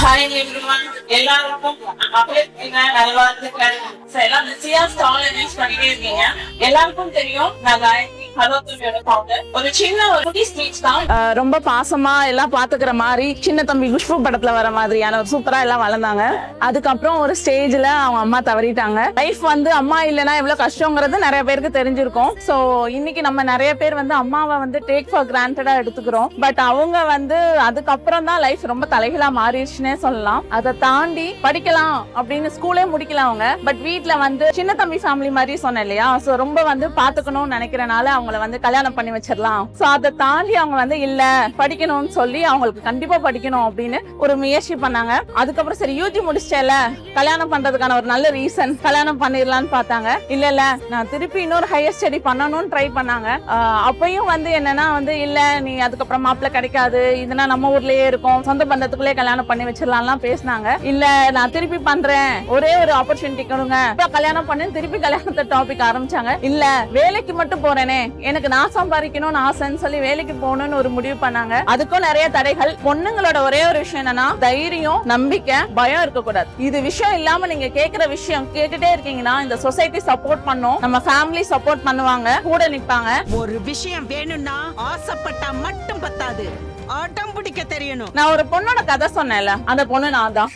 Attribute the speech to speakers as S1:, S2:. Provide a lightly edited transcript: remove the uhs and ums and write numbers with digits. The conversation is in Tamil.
S1: ஹாய் எவ்ரிவன், எல்லாருக்கும் நல்வாழ்த்துக்கள். எல்லாம் பிஸியா ஸ்டால் அரேஞ்ச் பண்ணிட்டே இருக்கீங்க. எல்லாருக்கும் தெரியும் நான் காயத்ரி ஹலோ தம்பியோட ஃபவுண்டர். ஒரு சின்ன ஒரு குட்டி ஸ்பீச் தான்.
S2: ரொம்ப பாசமா எல்லாம் பாத்துக்கிற மாதிரி சின்ன தம்பி குஷ்பு படத்துல வர மாதிரியான ஒரு சூப்பரா எல்லாம் வளர்ந்தாங்க. அதுக்கப்புறம் ஒரு ஸ்டேஜ்ல அவங்க அம்மா தவறிட்டாங்க. லைஃப் வந்து அம்மா இல்லைன்னா எவ்வளவு கஷ்டங்கிறது நிறைய பேருக்கு தெரிஞ்சிருக்கும். சோ இன்னைக்கு நம்ம நிறைய பேர் வந்து அம்மாவை வந்து டேக் ஃபார் கிராண்டடா எடுத்துக்கிறோம். பட் அவங்க வந்து அதுக்கப்புறம் தான் லைஃப் ரொம்ப தலைகளா மாறிடுச்சுன்னே சொல்லலாம். அதை தாண்டி படிக்கலாம் அப்படின்னு ஸ்கூலே முடிக்கலாம் அவங்க. பட் வீட்டுல வந்து சின்ன தம்பி ஃபேமிலி மாதிரி சொன்னேன் இல்லையா, சோ ரொம்ப வந்து பாத்துக்கணும்னு நினைக்கிறனால அவங்கள வந்து கல்யாணம் பண்ணி வச்சிடலாம். சோ அதை தாண்டி அவங்க வந்து இல்ல படிக்கணும்னு சொல்லி அவங்களுக்கு கண்டிப்பா படிக்கணும் அப்படின்னு ஒரு முயற்சி பண்ணாங்க. அதுக்கப்புறம் சரி யூஜி முடிச்சிட்டேல, கல்யாணம் பண்றதுக்கான ஒரு நல்ல ரீசன் கல்யாணம் பண்ணிடலான்னு பார்த்தாங்க. இல்ல நான் திருப்பி இன்னொரு ஹையர் ஸ்டடி பண்ணணும்னு ட்ரை பண்ணாங்க. அப்பயும் வந்து என்னன்னா வந்து இல்ல நீ அதுக்கப்புறம் மாப்பிள்ள கிடைக்காது, இதுனா நம்ம ஊர்லயே இருக்கும், சொந்த பந்தத்துக்குள்ளே கல்யாணம் பண்ணி வச்சிடலாம்லாம் பேசினாங்க. இல்ல நான் திருப்பி பண்றேன், ஒரே ஒரு ஆப்பர்ச்சுனிட்டி கொடுங்க, கல்யாணம் பண்ணி திருப்பி கல்யாணத்தை டாபிக் ஆரம்பிச்சாங்க. இல்ல வேலைக்கு மட்டும் போறேனே, எனக்கு நான் சம்பாதிக்கணும்னு ஆசைன்னு சொல்லி வேலைக்கு போகணும்னு ஒரு முடிவு பண்ணாங்க. அதுக்கும் நிறைய தடைகள். பொண்ணுங்களோட ஒரே ஒரு விஷயம் என்னன்னா தைரியம், நம்பிக்கை, பயம் இருக்கக்கூடாது. இது விஷயம் இல்லாம நீங்க கேக்குற விஷயம் கேட்டுட்டே இருக்கீங்கன்னா இந்த சொசைட்டி சப்போர்ட் பண்ணும், நம்ம ஃபேமிலி சப்போர்ட் பண்ணுவாங்க, கூட நிப்பாங்க.
S3: ஒரு விஷயம் வேணும்னா ஆசைப்பட்டா மட்டும் பத்தாது, ஆட்டம் பிடிக்க தெரியணும்.
S2: நான் ஒரு பொண்ணோட கதை சொன்னேன்ல, அந்த பொண்ணு நான் தான்.